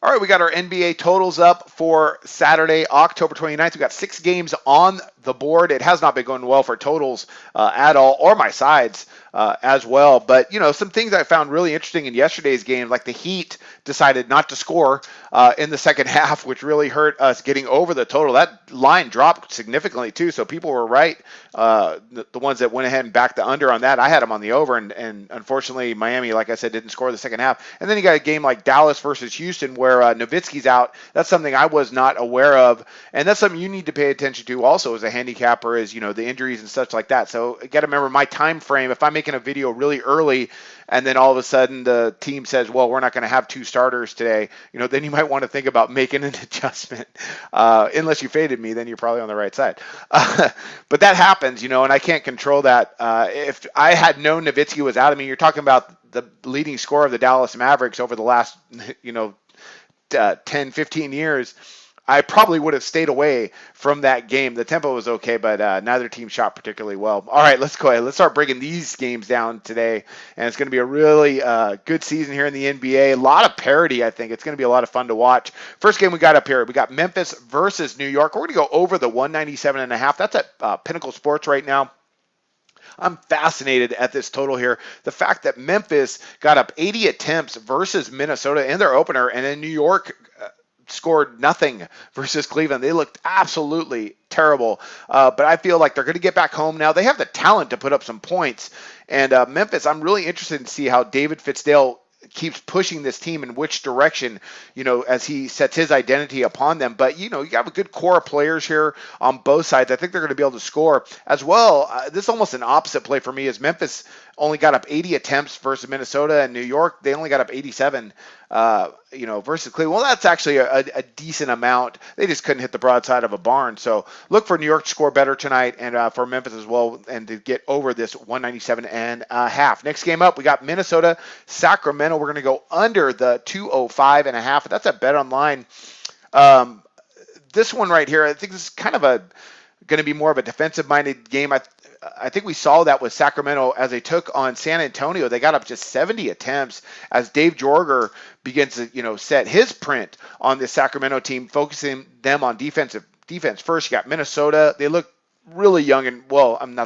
All right, we got our NBA totals up for Saturday, October 29th. We got 6 games on the board. It has not been going well for totals at all, or my sides as well. But, some things I found really interesting in yesterday's game, like the Heat decided not to score in the second half, which really hurt us getting over the total. That line dropped significantly, too, so people were right. The ones that went ahead and backed the under on that, I had them on the over, and unfortunately, Miami, like I said, didn't score the second half. And then you got a game like Dallas versus Houston where Nowitzki's out. That's something I was not aware of, and that's something you need to pay attention to also as a handicapper, is the injuries and such like that. So you got to remember my time frame. If I'm making a video really early and then all of a sudden the team says, well, we're not going to have 2 starters today, then you might want to think about making an adjustment. Unless you faded me, then you're probably on the right side. But that happens, and I can't control that. If I had known Nowitzki was out, you're talking about the leading scorer of the Dallas Mavericks over the last, 10, 15 years, I probably would have stayed away from that game. The tempo was okay, but neither team shot particularly well. All right, let's go ahead. Let's start breaking these games down today, and it's going to be a really good season here in the NBA. A lot of parity, I think. It's going to be a lot of fun to watch. First game we got up here, we got Memphis versus New York. We're going to go over the 197.5. That's at Pinnacle Sports right now. I'm fascinated at this total here. The fact that Memphis got up 80 attempts versus Minnesota in their opener, and then New York scored nothing versus Cleveland. They looked absolutely terrible. But I feel like they're going to get back home now. They have the talent to put up some points. And Memphis, I'm really interested to see how David Fitzdale keeps pushing this team in which direction, as he sets his identity upon them. But, you have a good core of players here on both sides. I think they're going to be able to score as well. This is almost an opposite play for me, as Memphis only got up 80 attempts versus Minnesota, and New York, they only got up 87, versus Cleveland. Well, that's actually a decent amount. They just couldn't hit the broadside of a barn. So look for New York to score better tonight, and for Memphis as well, and to get over this 197.5. Next game up, we got Minnesota, Sacramento. We're going to go under the 205.5. That's a bet online. This one right here, I think this is kind of going to be more of a defensive-minded game. I think we saw that with Sacramento as they took on San Antonio. They got up just 70 attempts as Dave Jorger begins to, set his print on the Sacramento team, focusing them on defense first. You got Minnesota. They look really young and,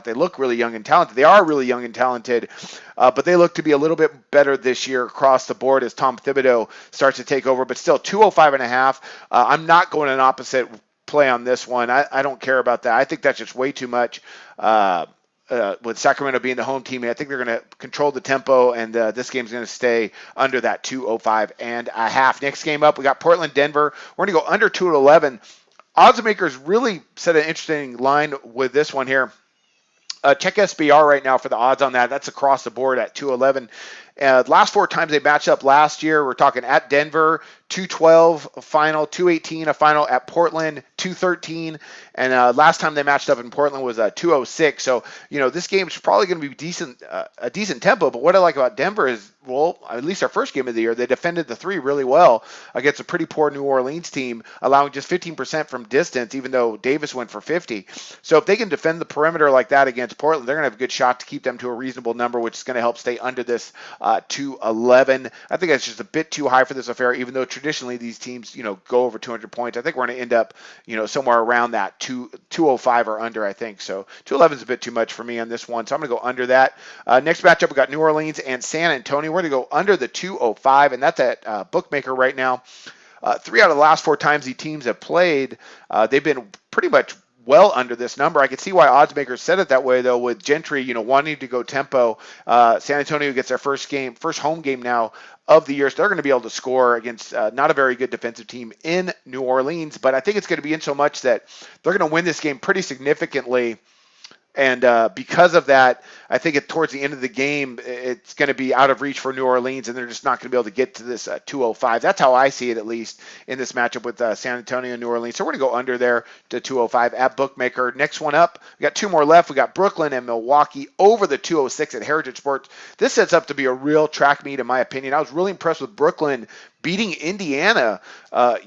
they look really young and talented. They are really young and talented, but they look to be a little bit better this year across the board as Tom Thibodeau starts to take over, but still 205.5. I'm not going an opposite play on this one. I don't care about that. I think that's just way too much. With Sacramento being the home team, I think they're going to control the tempo, and this game's going to stay under that 205.5. Next game up, we got Portland, Denver. We're going to go under 211. Odds makers really set an interesting line with this one here. Check SBR right now for the odds on that. That's across the board at 211. Last 4 times they matched up last year, we're talking at Denver, 212 a final, 218 a final, at Portland, 213. And last time they matched up in Portland was 206. So, this game is probably going to be a decent tempo. But what I like about Denver is, at least our first game of the year, they defended the 3 really well against a pretty poor New Orleans team, allowing just 15% from distance, even though Davis went for 50. So if they can defend the perimeter like that against Portland, they're going to have a good shot to keep them to a reasonable number, which is going to help stay under this 211. I think that's just a bit too high for this affair, even though traditionally these teams, go over 200 points. I think we're going to end up, somewhere around that 205 or under, I think. So 211 is a bit too much for me on this one, so I'm going to go under that. Next matchup, we got New Orleans and San Antonio. We're going to go under the 205, and that's at Bookmaker right now. 3 out of the last 4 times the teams have played, they've been pretty much well under this number. I can see why odds makers said it that way, though, with Gentry, wanting to go tempo. San Antonio gets their first home game now of the year, so they're going to be able to score against not a very good defensive team in New Orleans, but I think it's going to be in so much that they're going to win this game pretty significantly. And because of that, I think towards the end of the game, it's going to be out of reach for New Orleans, and they're just not going to be able to get to this 205. That's how I see it, at least, in this matchup with San Antonio and New Orleans. So we're going to go under there to 205 at Bookmaker. Next one up, we got 2 more left. We got Brooklyn and Milwaukee over the 206 at Heritage Sports. This sets up to be a real track meet, in my opinion. I was really impressed with Brooklyn beating Indiana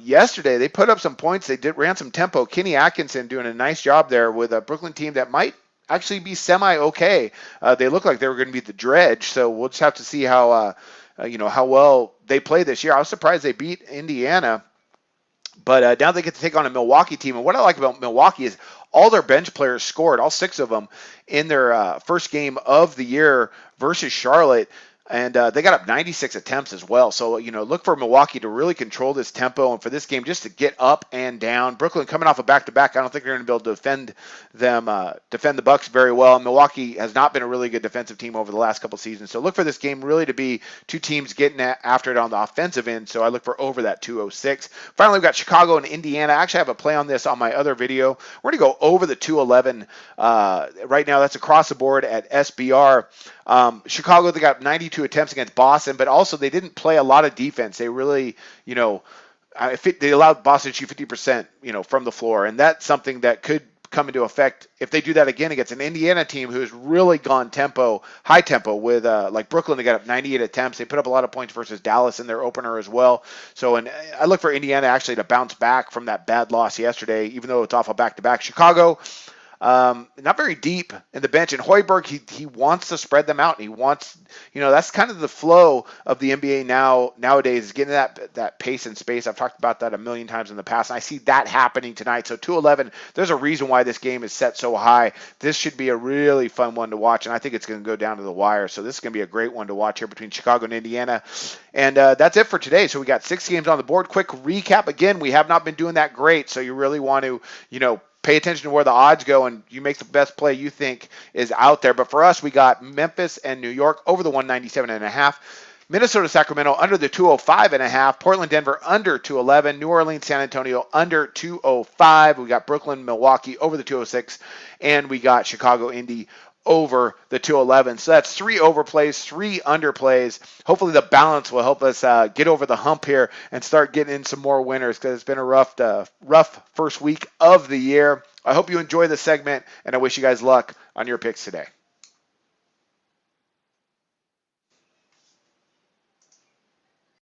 yesterday. They put up some points. They ran some tempo. Kenny Atkinson doing a nice job there with a Brooklyn team that might actually be semi-okay. They look like they were going to be the dredge, so we'll just have to see how how well they play this year. I was surprised they beat Indiana. But now they get to take on a Milwaukee team. And what I like about Milwaukee is all their bench players scored, all six of them, in their first game of the year versus Charlotte. And they got up 96 attempts as well. So, look for Milwaukee to really control this tempo and for this game just to get up and down. Brooklyn coming off a back-to-back. I don't think they're going to be able to defend the Bucks very well. And Milwaukee has not been a really good defensive team over the last couple seasons. So look for this game really to be two teams getting after it on the offensive end. So I look for over that 206. Finally, we've got Chicago and Indiana. I actually have a play on this on my other video. We're going to go over the 211 right now. That's across the board at SBR. Chicago, they got 92 attempts against Boston, but also they didn't play a lot of defense. They really, they allowed Boston to shoot 50%, from the floor, and that's something that could come into effect if they do that again against an Indiana team who's really gone high tempo with like Brooklyn. They got up 98 attempts. They put up a lot of points versus Dallas in their opener as well. So, and I look for Indiana actually to bounce back from that bad loss yesterday, even though it's off a back-to-back. Chicago, not very deep in the bench. And Hoiberg, he wants to spread them out. And he wants, that's kind of the flow of the NBA nowadays, is getting that pace and space. I've talked about that a million times in the past, and I see that happening tonight. So 211, there's a reason why this game is set so high. This should be a really fun one to watch, and I think it's going to go down to the wire. So this is going to be a great one to watch here between Chicago and Indiana. And that's it for today. So we got 6 games on the board. Quick recap. Again, we have not been doing that great, so you really want to, pay attention to where the odds go, and you make the best play you think is out there. But for us, we got Memphis and New York over the 197.5. Minnesota, Sacramento under the 205.5. Portland, Denver under 211. New Orleans, San Antonio under 205. We got Brooklyn, Milwaukee over the 206. And we got Chicago, Indy over the 211. So that's 3 overplays, 3 underplays. Hopefully the balance will help us get over the hump here and start getting in some more winners, because it's been a rough first week of the year. I hope you enjoy the segment, and I wish you guys luck on your picks today.